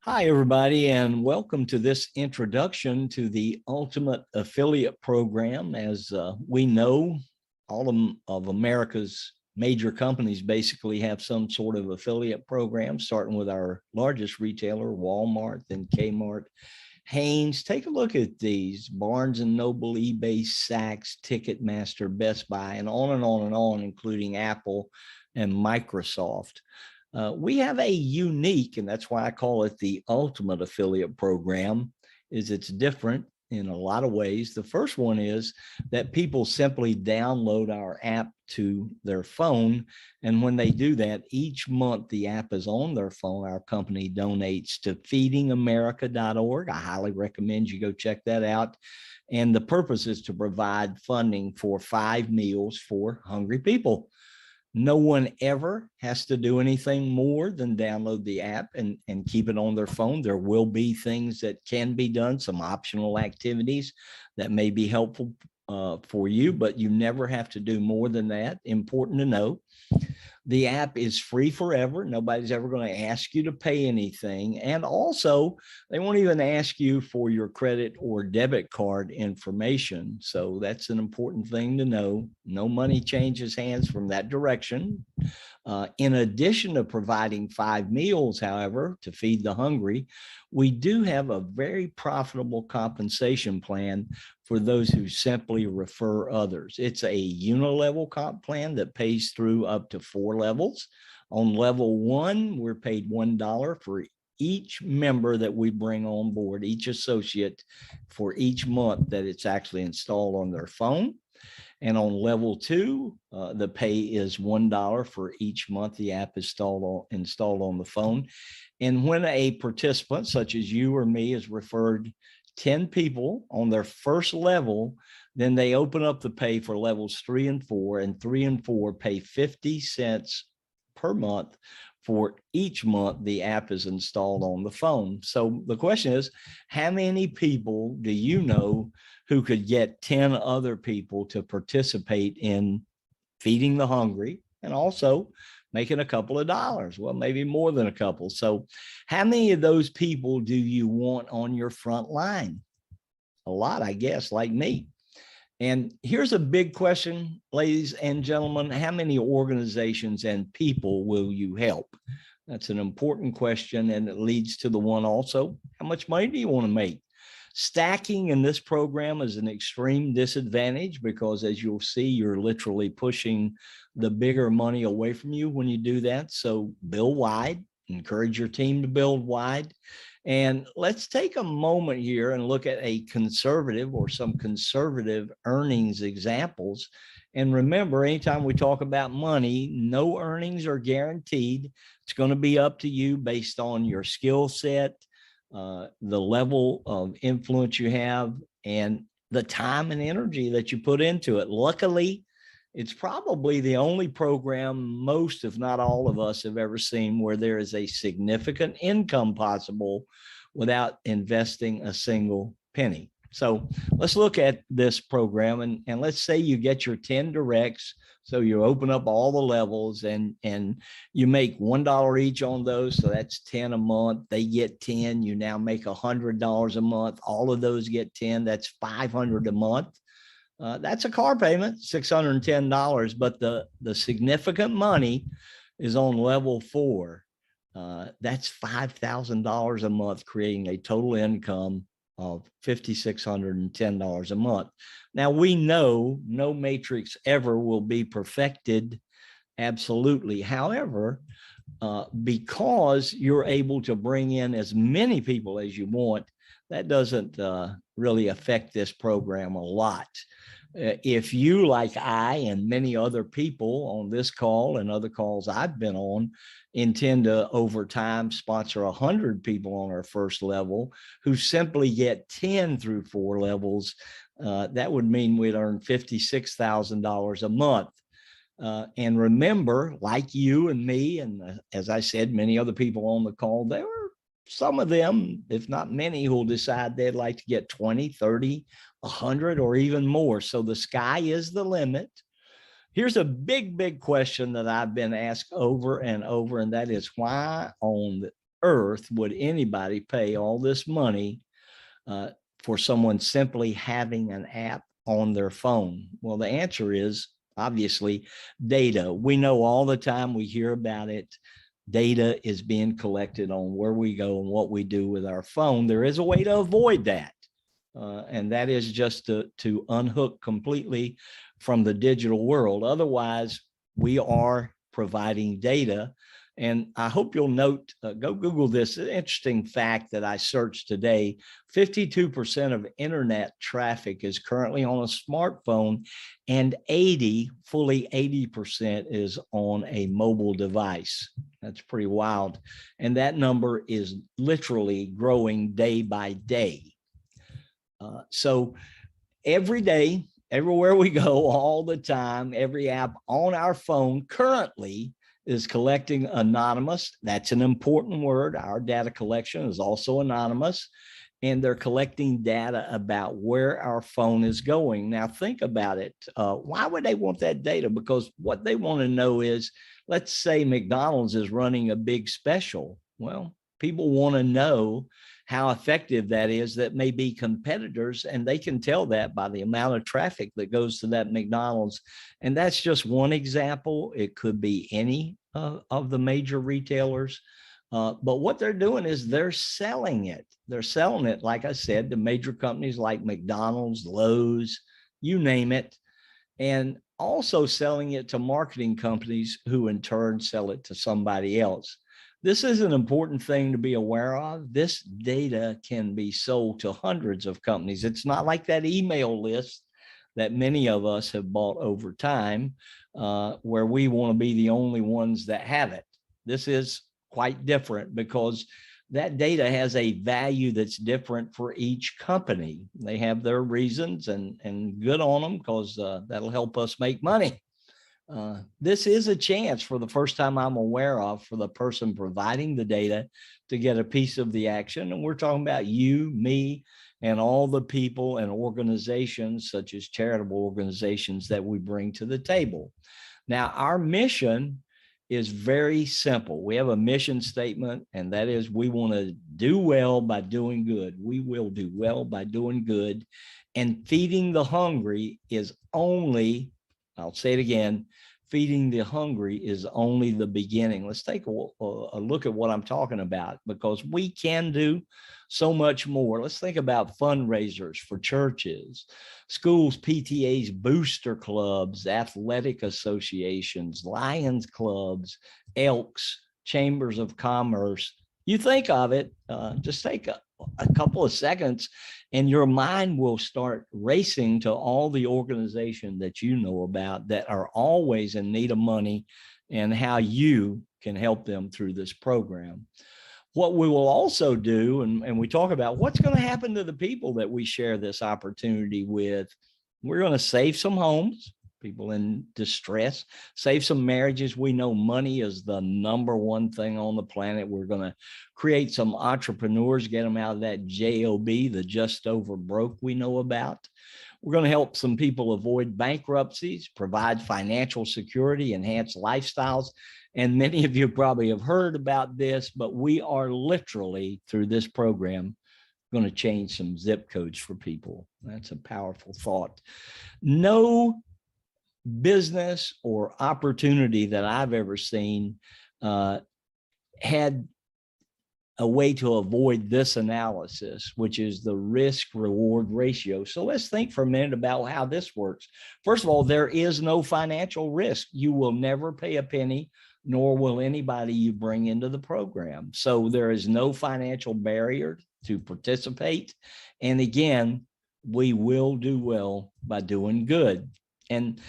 Hi, everybody, and welcome to this introduction to the Ultimate Affiliate Program. As we know, all of America's major companies basically have some sort of affiliate program, starting with our largest retailer, Walmart, then Kmart, Haynes. Take a look at these: Barnes and Noble, eBay, Saks, Ticketmaster, Best Buy, and on and on and on, including Apple and Microsoft. We have a unique, and that's why I call it the ultimate affiliate program, is it's different in a lot of ways. The first one is that people simply download our app to their phone. And when they do that, each month the app is on their phone. Our company donates to feedingamerica.org. I highly recommend you go check that out. And the purpose is to provide funding for 5 meals for hungry people. No one ever has to do anything more than download the app and keep it on their phone. There will be things that can be done, some optional activities that may be helpful for you, but you never have to do more than that. Important to know. The app is free forever. Nobody's ever going to ask you to pay anything. And also, they won't even ask you for your credit or debit card information. So that's an important thing to know. No money changes hands from that direction. In addition to providing 5 meals, however, to feed the hungry, we do have a very profitable compensation plan for those who simply refer others. It's a unilevel comp plan that pays through up to 4 levels. On level 1, we're paid $1 for each member that we bring on board, each associate, for each month that it's actually installed on their phone. And on level 2, the pay is $1 for each month the app is installed on the phone. And when a participant, such as you or me, is referred 10 people on their first level, then they open up the pay for levels 3 and 4, and 3 and 4 pay 50 cents per month for each month the app is installed on the phone. So the question is, how many people do you know who could get 10 other people to participate in feeding the hungry and also making a couple of dollars? Well, maybe more than a couple. So how many of those people do you want on your front line? A lot, I guess, like me. And here's a big question, ladies and gentlemen: how many organizations and people will you help? That's an important question, and it leads to the one also: how much money do you want to make? Stacking in this program is an extreme disadvantage because, as you'll see, you're literally pushing the bigger money away from you when you do that. So build wide, encourage your team to build wide. And let's take a moment here and look at a conservative or some conservative earnings examples. And remember, anytime we talk about money, no earnings are guaranteed. It's going to be up to you based on your skill set, the level of influence you have, and the time and energy that you put into it. Luckily, it's probably the only program most, if not all of us, have ever seen where there is a significant income possible without investing a single penny. So let's look at this program, and let's say you get your 10 directs. So you open up all the levels and you make $1 each on those. So that's 10 a month. They get 10. You now make $100 a month. All of those get 10. That's 500 a month. That's a car payment, $610. But the significant money is on level 4. That's $5,000 a month, creating a total income of $5,610 a month. Now, we know no matrix ever will be perfected absolutely. However, because you're able to bring in as many people as you want, that doesn't really affect this program a lot. If you, like I and many other people on this call and other calls I've been on, intend to over time sponsor 100 people on our first level who simply get 10 through 4 levels, that would mean we'd earn $56,000 a month. And remember, like you and me, and as I said, many other people on the call, there were some of them, if not many, who will decide they'd like to get 20, 30, 100, or even more. So the sky is the limit. Here's a big question that I've been asked over and over, and that is, why on earth would anybody pay all this money for someone simply having an app on their phone? Well, the answer is obviously data. We know all the time, we hear about it. Data is being collected on where we go and what we do with our phone. There is a way to avoid that. And that is just to unhook completely from the digital world. Otherwise, we are providing data. And I hope you'll note, go Google this interesting fact that I searched today. 52% of internet traffic is currently on a smartphone, and fully 80% is on a mobile device. That's pretty wild. And that number is literally growing day by day. So every day, everywhere we go, all the time, every app on our phone currently is collecting anonymous. That's an important word. Our data collection is also anonymous, and they're collecting data about where our phone is going. Now, think about it. Why would they want that data? Because what they want to know is, let's say McDonald's is running a big special. Well, people want to know how effective that is. That may be competitors, and they can tell that by the amount of traffic that goes to that McDonald's. And that's just one example. It could be any of the major retailers. But what they're doing is they're selling it. They're selling it, like I said, to major companies like McDonald's, Lowe's, you name it, and also selling it to marketing companies who in turn sell it to somebody else. This is an important thing to be aware of. This data can be sold to hundreds of companies. It's not like that email list that many of us have bought over time, where we want to be the only ones that have it. This is quite different because that data has a value that's different for each company. They have their reasons, and good on them, because that'll help us make money. This is a chance, for the first time I'm aware of, for the person providing the data to get a piece of the action. And we're talking about you, me, and all the people and organizations, such as charitable organizations, that we bring to the table. Now, our mission is very simple. We have a mission statement, and that is, we want to do well by doing good. We will do well by doing good. And feeding the hungry is only, I'll say it again, feeding the hungry is only the beginning. Let's take a look at what I'm talking about, because we can do so much more. Let's think about fundraisers for churches, schools, PTAs, booster clubs, athletic associations, Lions clubs, Elks, chambers of commerce. You think of it, just take a couple of seconds, and your mind will start racing to all the organizations that you know about that are always in need of money, and how you can help them through this program. What we will also do, and we talk about what's going to happen to the people that we share this opportunity with. We're going to save some homes, people in distress, save some marriages. We know money is the #1 thing on the planet. We're going to create some entrepreneurs, get them out of that JOB, the just over broke we know about. We're going to help some people avoid bankruptcies, provide financial security, enhance lifestyles. And many of you probably have heard about this, but we are literally, through this program, going to change some zip codes for people. That's a powerful thought. No business or opportunity that I've ever seen had a way to avoid this analysis, which is the risk reward ratio. So let's think for a minute about how this works. First of all, there is no financial risk. You will never pay a penny, nor will anybody you bring into the program. So there is no financial barrier to participate. And again, we will do well by doing good. And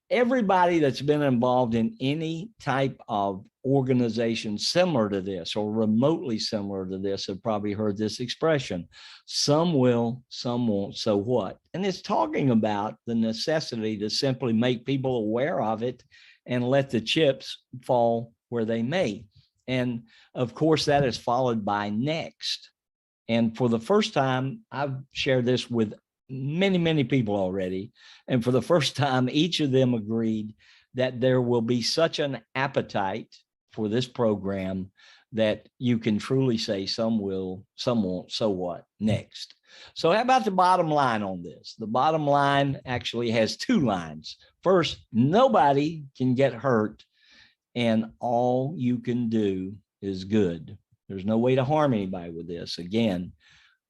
everybody that's been involved in any type of organization similar to this or remotely similar to this have probably heard this expression: some will, some won't, so what? And it's talking about the necessity to simply make people aware of it and let the chips fall where they may. And of course, that is followed by next. And for the first time, I've shared this with many people already. And for the first time, each of them agreed that there will be such an appetite for this program that you can truly say some will, some won't, so what next. So how about the bottom line on this? The bottom line actually has two lines. First, nobody can get hurt, and all you can do is good. There's no way to harm anybody with this. Again,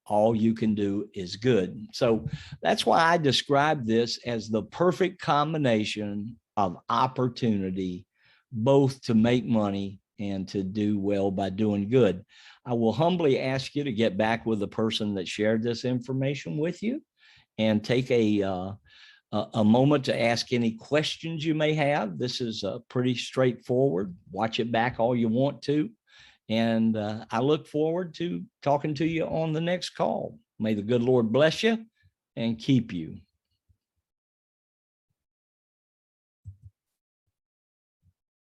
all you can do is good. So that's why I describe this as the perfect combination of opportunity, both to make money and to do well by doing good. I will humbly ask you to get back with the person that shared this information with you and take a moment to ask any questions you may have. This is pretty straightforward. Watch it back all you want to. And I look forward to talking to you on the next call. May the good Lord bless you and keep you.